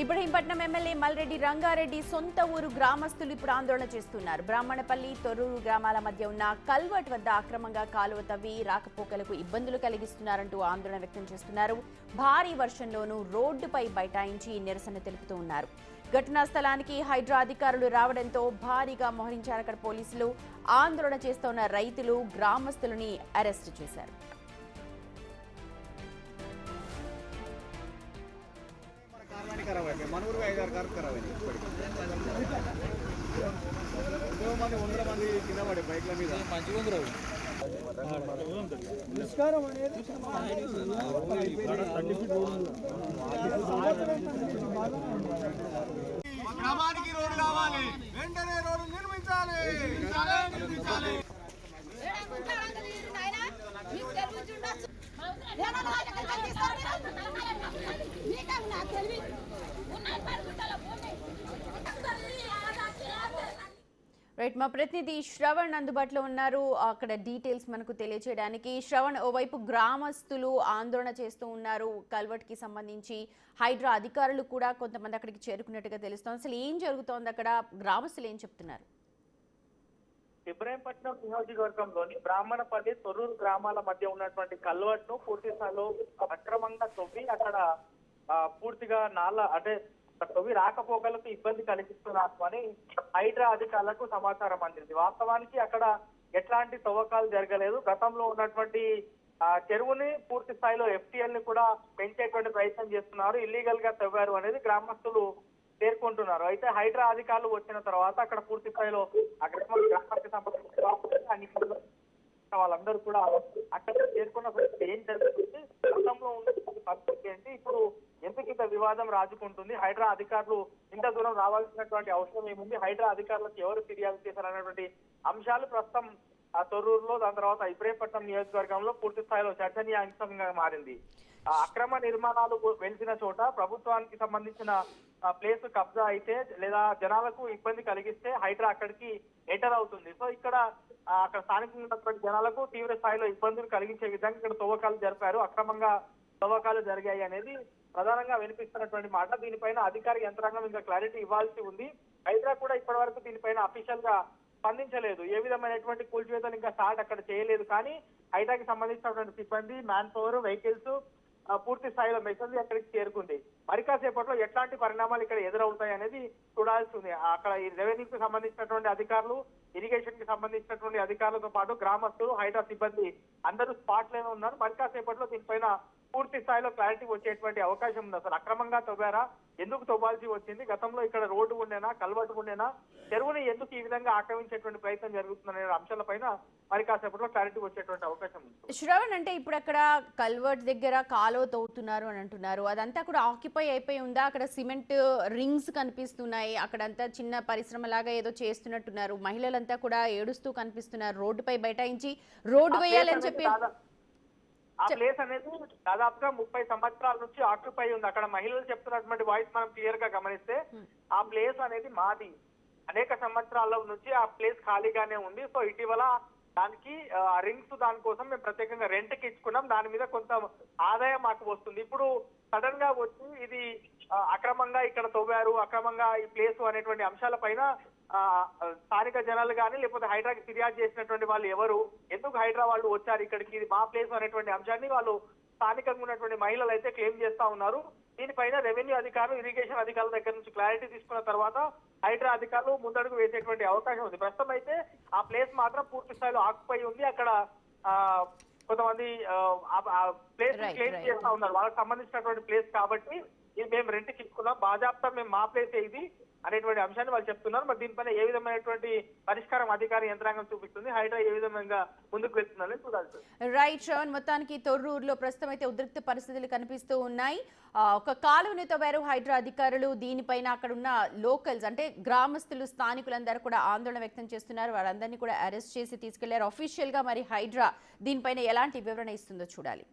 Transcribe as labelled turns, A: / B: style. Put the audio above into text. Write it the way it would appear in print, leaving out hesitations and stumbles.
A: Ibrahimpatnam MLA Malreddy Rangareddy సొంత ఊరు గ్రామస్తులు ఇప్పుడు ఆందోళన చేస్తున్నారు. బ్రాహ్మణపల్లి, తొర్రూరు గ్రామాల మధ్య ఉన్న కల్వర్ట్ వద్ద అక్రమంగా కాలువ తవ్వి రాకపోకలకు ఇబ్బందులు కలిగిస్తున్నారంటూ ఆందోళన వ్యక్తం చేస్తున్నారు. భారీ వర్షంలోనూ రోడ్డుపై బైఠాయించి నిరసన తెలుపుతూ ఉన్నారు. ఘటనా స్థలానికి హైడ్రా అధికారులు రావడంతో భారీగా మోహరించారు అక్కడ పోలీసులు. ఆందోళన చేస్తున్న రైతులు, గ్రామస్తులని అరెస్టు చేశారు.
B: మనూరు 5-6 కార్లు ఖరాబ్ అయినాయి. ఎంతో మంది 100 మంది కింద పడే బైక్ల మీద మంచిగా గ్రామానికి రోడ్డు కావాలి, వెంటనే రోడ్డు నిర్మించాలి.
A: రైట్, మా ప్రతినిధి శ్రవణ్ అందుబాటులో ఉన్నారు అక్కడ డీటెయిల్స్ మనకు తెలియజేయడానికి. శ్రవణ్, ఓవైపు గ్రామస్తులు ఆందోళన చేస్తూ ఉన్నారు కల్వర్ట్ కి సంబంధించి, హైడ్రా అధికారులు కూడా కొంతమంది అక్కడికి చేరుకున్నట్టుగా తెలుస్తోంది. అసలు ఏం జరుగుతోంది అక్కడ, గ్రామస్తులు ఏం చెప్తున్నారు?
C: ఇబ్రహీంపట్నం నియోజకవర్గంలోని బ్రాహ్మణపల్లి, తొర్రూరు గ్రామాల మధ్య ఉన్నటువంటి కల్వర్ట్ ను పూర్తి స్థాయిలో అక్రమంగా తవ్వి అక్కడ పూర్తిగా అంటే తవ్వి రాకపోకలకు ఇబ్బంది కలిగిస్తున్నారు అని హైడ్రా అధికారులకు సమాచారం అందింది. వాస్తవానికి అక్కడ ఎట్లాంటి తవ్వకాలు జరగలేదు. గతంలో ఉన్నటువంటి చెరువుని పూర్తి స్థాయిలో FTL ని కూడా పెంచేటువంటి ప్రయత్నం చేస్తున్నారు, ఇల్లీగల్ గా తవ్వారు అనేది గ్రామస్తులు పేర్కొంటున్నారు. అయితే హైడ్రా అధికారులు వచ్చిన తర్వాత అక్కడ పూర్తి స్థాయిలో ఆ గ్రామానికి సంబంధించిన వాళ్ళందరూ కూడా అక్కడ చేరుకున్న ఏం జరుగుతుంది, గతంలో ఉన్నటువంటి పరిస్థితి ఏంటి, ఇప్పుడు ఎందుకు ఇంత వివాదం రాజుకుంటుంది, హైడ్రా అధికారులు ఇంత దూరం రావాల్సినటువంటి అవసరం ఏముంది, హైడ్రా అధికారులకు ఎవరు ఫిర్యాదు చేశారనేటువంటి అంశాలు ప్రస్తుతం ఆ తొర్రూరులో, దాని తర్వాత ఇబ్రహీంపట్నం నియోజకవర్గంలో పూర్తి స్థాయిలో చర్చనీయాంశంగా మారింది. అక్రమ నిర్మాణాలు వెలిసిన చోట ప్రభుత్వానికి సంబంధించిన ప్లేస్ కబ్జా అయితే లేదా జనాలకు ఇబ్బంది కలిగిస్తే హైడ్రా అక్కడికి ఎంటర్ అవుతుంది. సో ఇక్కడ అక్కడ స్థానికంగా ఉన్నటువంటి జనాలకు తీవ్ర స్థాయిలో ఇబ్బందులు కలిగించే విధంగా ఇక్కడ తవ్వకాలు జరిపారు, అక్రమంగా తవ్వకాలు జరిగాయి అనేది ప్రధానంగా వినిపిస్తున్నటువంటి మాట. దీనిపైన అధికార యంత్రాంగం ఇంకా క్లారిటీ ఇవ్వాల్సి ఉంది. హైడ్రా కూడా ఇప్పటి వరకు దీనిపైన అఫీషియల్ గా స్పందించలేదు. ఏ విధమైనటువంటి కూల్చివేతలు ఇంకా స్టార్ట్ అక్కడ చేయలేదు. కానీ హైడ్రాకి సంబంధించినటువంటి సిబ్బంది, మ్యాన్ పవర్, వెహికల్స్ పూర్తి స్థాయిలో మెషినరీ అక్కడికి చేరుకుంది. మరి కాసేపట్లో ఎట్లాంటి పరిణామాలు ఇక్కడ ఎదురవుతాయి అనేది చూడాల్సి ఉంది. అక్కడ ఈ రెవెన్యూకి సంబంధించినటువంటి అధికారులు, ఇరిగేషన్ కి సంబంధించినటువంటి అధికారులతో పాటు గ్రామస్తులు, హైడ్రా సిబ్బంది అందరూ స్పాట్ లోనే ఉన్నారు. మరి కాసేపట్లో దీనిపైన పూర్తి స్థాయిలో క్లారిటీ వచ్చేటువంటి అవకాశం ఉంది. అసలు అక్రమంగా తవ్వారా, ఎందుకు తవ్వాల్సి వచ్చింది, గతంలో ఇక్కడ రోడ్డు ఉండేనా, కల్వర్టు ఉండేనా, చెరువుని ఎందుకు ఈ విధంగా ఆక్రమించేటువంటి ప్రయత్నం జరుగుతుందనే అంశాలపైన మరి కాసేపట్లో క్లారిటీ వచ్చేటువంటి అవకాశం ఉంది.
A: శ్రవణ్, అంటే ఇప్పుడు అక్కడ కల్వర్ట్ దగ్గర కాలువ తవ్వుతున్నారు అని అంటున్నారు, అదంతా కూడా ఆక్యుపై అయిపోయి ఉందా? అక్కడ సిమెంట్ రింగ్స్ కనిపిస్తున్నాయి, అక్కడంతా చిన్న పరిశ్రమ లాగా ఏదో చేస్తున్నట్టున్నారు, మహిళలంతా కూడా ఏడుస్తూ కనిపిస్తున్నారు, రోడ్డుపై బైఠాయించి రోడ్డు వేయాలని చెప్పి.
C: ఆ ప్లేస్ అనేది దాదాపుగా 30 సంవత్సరాల నుంచి ఆక్యుపై ఉంది. అక్కడ మహిళలు చెప్తున్నటువంటి వాయిస్ మనం క్లియర్ గా గమనిస్తే ఆ ప్లేస్ అనేది మాది, అనేక సంవత్సరాల నుంచి ఆ ప్లేస్ ఖాళీగానే ఉంది. సో ఇటీవల దానికి రింగ్స్ దానికోసం మేము ప్రత్యేకంగా రెంట్ కి ఇచ్చుకున్నాం, దాని మీద కొంత ఆదాయం మాకు వస్తుంది. ఇప్పుడు సడన్ గా వచ్చి ఇది అక్రమంగా ఇక్కడ తవ్వారు, అక్రమంగా ఈ ప్లేస్ అనేటువంటి అంశాల పైన స్థానిక జనాలు కానీ లేకపోతే హైడ్రాకి ఫిర్యాదు చేసినటువంటి వాళ్ళు ఎవరు, ఎందుకు హైడ్రా వాళ్ళు వచ్చారు ఇక్కడికి, ఇది మా ప్లేస్ అనేటువంటి అంశాన్ని వాళ్ళు స్థానికంగా ఉన్నటువంటి మహిళలు అయితే క్లెయిమ్ చేస్తా ఉన్నారు. దీనిపైన రెవెన్యూ అధికారులు, ఇరిగేషన్ అధికారుల దగ్గర నుంచి క్లారిటీ తీసుకున్న తర్వాత హైడ్రా అధికారులు ముందడుగు వేసేటువంటి అవకాశం ఉంది. ప్రస్తుతం అయితే ఆ ప్లేస్ మాత్రం పూర్తి స్థాయిలో ఆక్యుపై ఉంది. అక్కడ కొంతమంది ప్లేస్ క్లెయిమ్ చేస్తా ఉన్నారు, వాళ్ళకి సంబంధించినటువంటి ప్లేస్ కాబట్టి ఇది మేము రెంట్కి ఇచ్చుకున్నాం, బాజాప్తా మేము మా ప్లేస్ ఇది అనేటువంటి అంశాన్ని వాళ్ళు చెప్తున్నారు. మరి దీనిపైన ఏ విధమైనటువంటి పరిష్కారం అధికార యంత్రాంగం చూపిస్తుంది, హైడ్రా ఏ విధంగా ముందుకు వెళ్తుందని చూడాలి.
A: రైట్ శ్రవణ్, మొత్తానికి తొర్రూరులో ప్రస్తుతం అయితే ఉద్రిక్త పరిస్థితులు కనిపిస్తూ ఉన్నాయి. ఒక కాలువని తవ్వారు హైడ్రా అధికారులు, దీనిపైన అక్కడ ఉన్న లోకల్స్ అంటే గ్రామస్తులు, స్థానికులందరూ కూడా ఆందోళన వ్యక్తం చేస్తున్నారు. వాళ్ళందరినీ కూడా అరెస్ట్ చేసి తీసుకెళ్లారు అఫీషియల్ గా. మరి హైడ్రా దీనిపైన ఎలాంటి వివరణ ఇస్తుందో చూడాలి.